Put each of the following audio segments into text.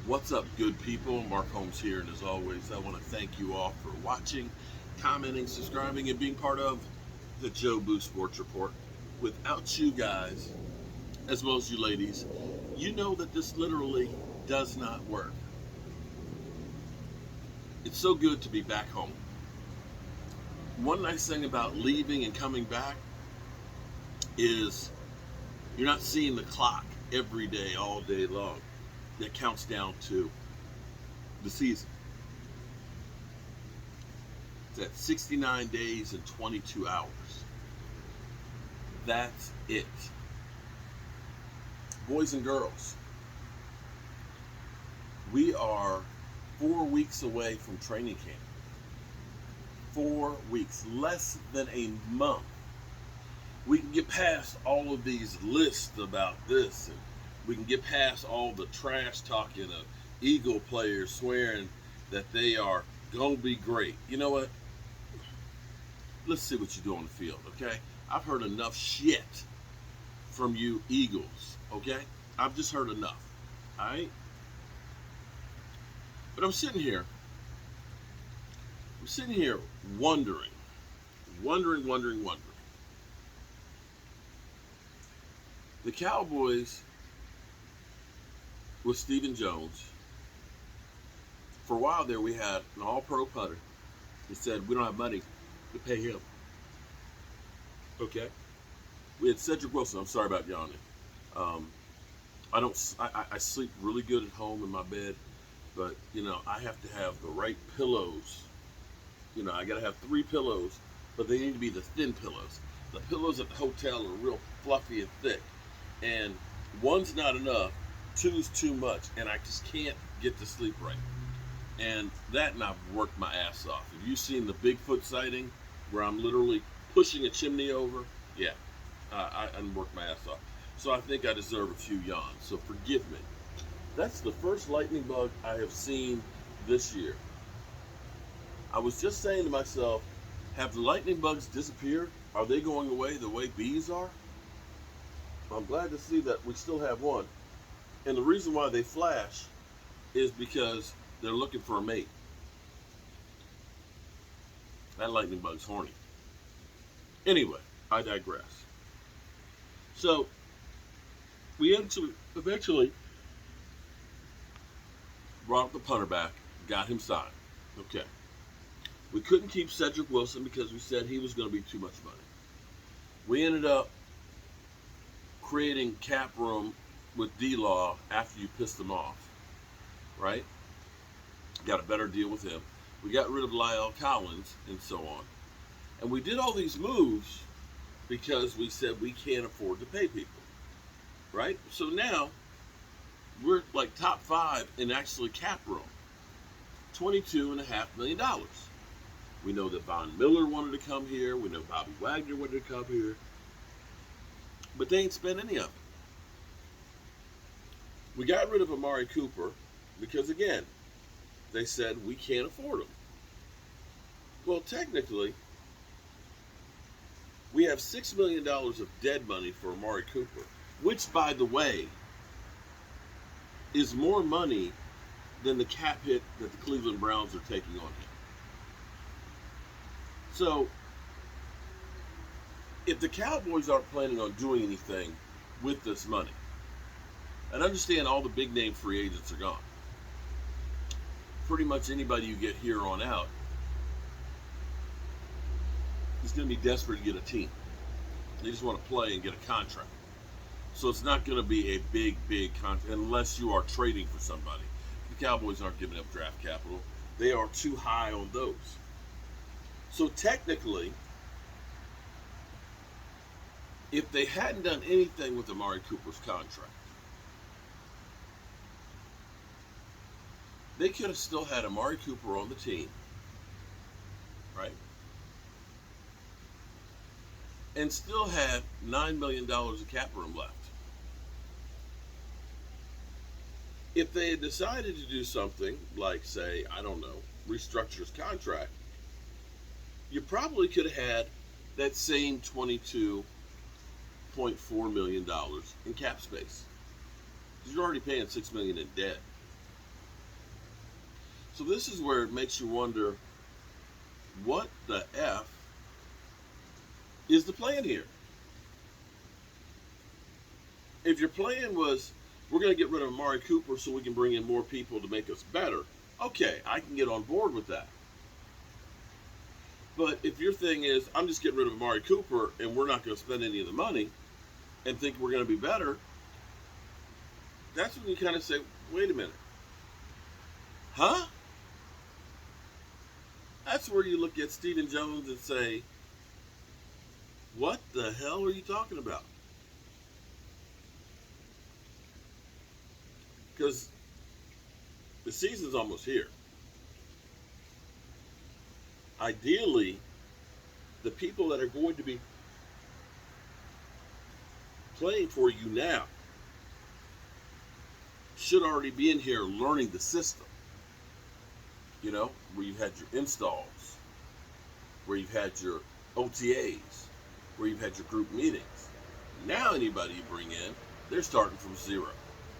What's up, good people? Mark Holmes here, and as always, I want to thank you all for watching, commenting, subscribing, and being part of the Joe Boo Sports Report. Without you guys, as well as you ladies, you know that this literally does not work. It's so good to be back home. One nice thing about leaving and coming back is you're not seeing the clock every day, all day long, that counts down to the season. It's at 69 days and 22 hours. That's it. Boys and girls, we are 4 weeks away from training camp. 4 weeks, less than a month. We can get past all of these lists about this, and we can get past all the trash talking of Eagle players swearing that they are going to be great. You know what? Let's see what you do on the field, okay? I've heard enough shit from you Eagles, okay? I've just heard enough, all right? But I'm sitting here wondering. The Cowboys with Stephen Jones, for a while there we had an all-pro punter that said we don't have money to pay him. Okay? We had Cedric Wilson. I'm sorry about yawning. I sleep really good at home in my bed, but, I have to have the right pillows. I got to have 3 pillows, but they need to be the thin pillows. The pillows at the hotel are real fluffy and thick, and one's not enough, 2's too much, and I just can't get to sleep right. And I've worked my ass off. Have you seen the Bigfoot sighting where I'm literally pushing a chimney over? Yeah, I worked my ass off. So I think I deserve a few yawns, so forgive me. That's the first lightning bug I have seen this year. I was just saying to myself, have the lightning bugs disappeared? Are they going away the way bees are? I'm glad to see that we still have one. And the reason why they flash is because they're looking for a mate. That lightning bug's horny. Anyway, I digress. So, we eventually brought up the punter back, got him signed. Okay. We couldn't keep Cedric Wilson because we said he was going to be too much money. We ended up creating cap room with D-Law after you pissed him off, right? Got a better deal with him. We got rid of Lyle Collins and so on. And we did all these moves because we said we can't afford to pay people, right? So now we're like top 5 in actually cap room, $22.5 million. We know that Von Miller wanted to come here. We know Bobby Wagner wanted to come here. But they ain't spent any of it. We got rid of Amari Cooper because, again, they said we can't afford him. Well, technically, we have $6 million of dead money for Amari Cooper, which, by the way, is more money than the cap hit that the Cleveland Browns are taking on him. So, if the Cowboys aren't planning on doing anything with this money, and understand all the big name free agents are gone, pretty much anybody you get here on out is going to be desperate to get a team. They just want to play and get a contract. So it's not going to be a big contract unless you are trading for somebody. The Cowboys aren't giving up draft capital. They are too high on those. So technically, if they hadn't done anything with Amari Cooper's contract, they could have still had Amari Cooper on the team, right? And still had $9 million of cap room left. If they had decided to do something like, say, I don't know, restructure his contract, you probably could have had that same $22.4 million in cap space. You're already paying $6 million in debt. So this is where it makes you wonder, what the F is the plan here? If your plan was, we're going to get rid of Amari Cooper so we can bring in more people to make us better, okay, I can get on board with that. But if your thing is, I'm just getting rid of Amari Cooper and we're not going to spend any of the money and think we're going to be better, that's when you kind of say, wait a minute. Huh? That's where you look at Stephen Jones and say, what the hell are you talking about? Because the season's almost here. Ideally, the people that are going to be playing for you now should already be in here learning the system. You know, where you've had your installs, where you've had your OTAs, where you've had your group meetings. Now anybody you bring in, they're starting from zero,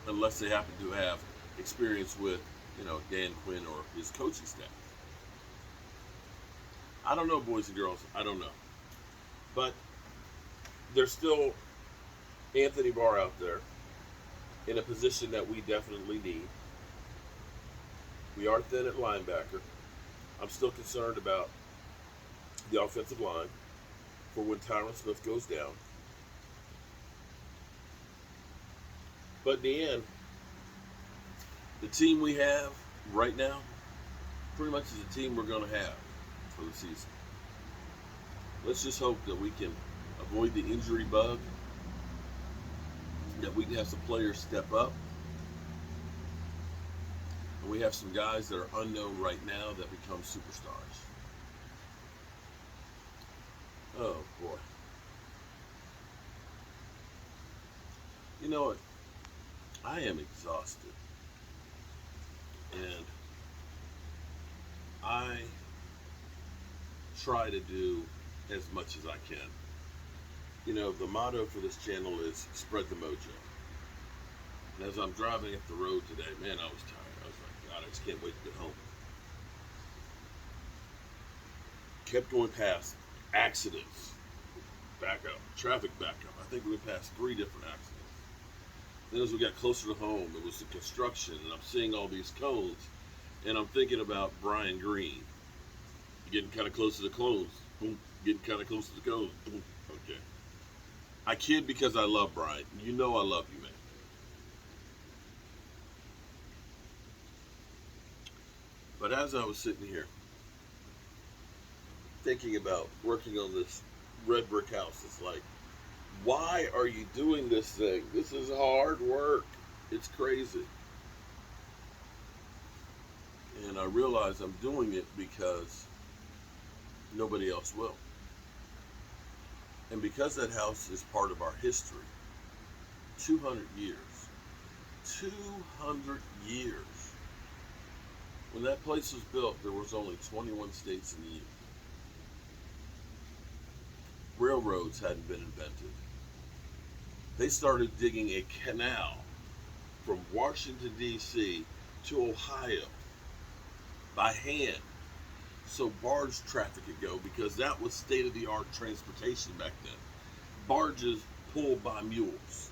unless they happen to have experience with, Dan Quinn or his coaching staff. I don't know, boys and girls. I don't know. But there's still Anthony Barr out there in a position that we definitely need. We are thin at linebacker. I'm still concerned about the offensive line for when Tyron Smith goes down. But in the end, the team we have right now pretty much is the team we're going to have for the season. Let's just hope that we can avoid the injury bug, that we can have some players step up, and we have some guys that are unknown right now that become superstars. Oh boy. You know what? I am exhausted. And I try to do as much as I can. The motto for this channel is spread the mojo. And as I'm driving up the road today, man, I was tired. I was like, God, I just can't wait to get home. Kept going past accidents, backup, traffic backup. I think we went past 3 different accidents. Then as we got closer to home, it was the construction, and I'm seeing all these cones, and I'm thinking about Brian Green. Getting kind of close to the cones. Boom. Getting kind of close to the cones. Boom. Okay. I kid because I love Brian. You know I love you, man. But as I was sitting here, thinking about working on this red brick house, it's like, why are you doing this thing? This is hard work. It's crazy. And I realize I'm doing it because nobody else will. And because that house is part of our history, 200 years. 200 years. When that place was built, there was only 21 states in the union. Railroads hadn't been invented. They started digging a canal from Washington, D.C. to Ohio by hand, so barge traffic could go, because that was state-of-the-art transportation back then. Barges pulled by mules.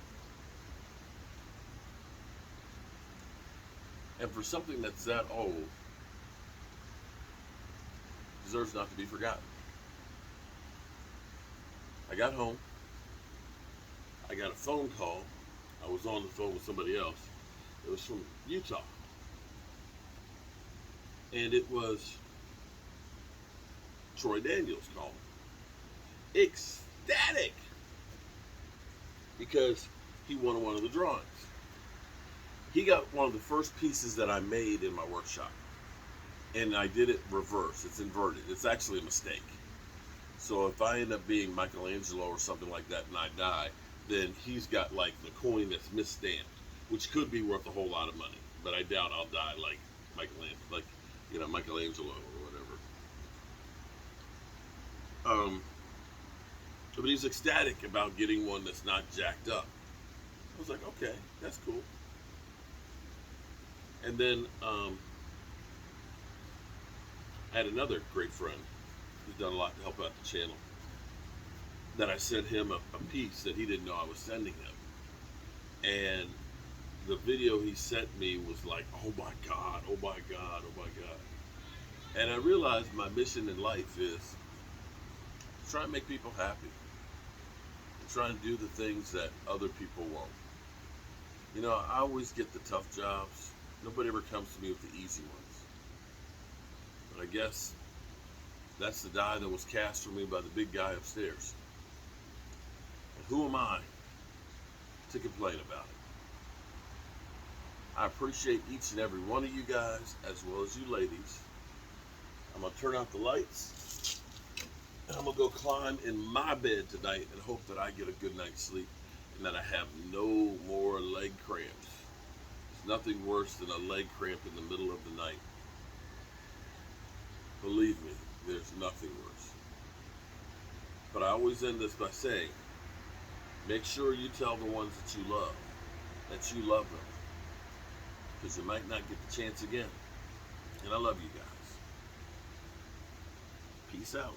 And for something that's that old, deserves not to be forgotten. I got home. I got a phone call. I was on the phone with somebody else. It was from Utah. And it was Troy Daniels calling. Ecstatic! Because he won one of the drawings. He got one of the first pieces that I made in my workshop. And I did it reverse. It's inverted. It's actually a mistake. So if I end up being Michelangelo or something like that and I die, then he's got like the coin that's misstamped, which could be worth a whole lot of money. But I doubt I'll die like Michelangelo or whatever. But he's ecstatic about getting one that's not jacked up. I was like, okay, that's cool. And then I had another great friend who's done a lot to help out the channel. That I sent him a piece that he didn't know I was sending him, and the video he sent me was like, oh my God, oh my God, oh my God. And I realized my mission in life is to try and make people happy. And try and do the things that other people won't. You know, I always get the tough jobs. Nobody ever comes to me with the easy ones. But I guess that's the die that was cast for me by the big guy upstairs. And who am I to complain about it? I appreciate each and every one of you guys, as well as you ladies. I'm going to turn out the lights, and I'm going to go climb in my bed tonight and hope that I get a good night's sleep and that I have no more leg cramps. There's nothing worse than a leg cramp in the middle of the night. Believe me, there's nothing worse. But I always end this by saying, make sure you tell the ones that you love them. Because you might not get the chance again. And I love you guys. Peace out.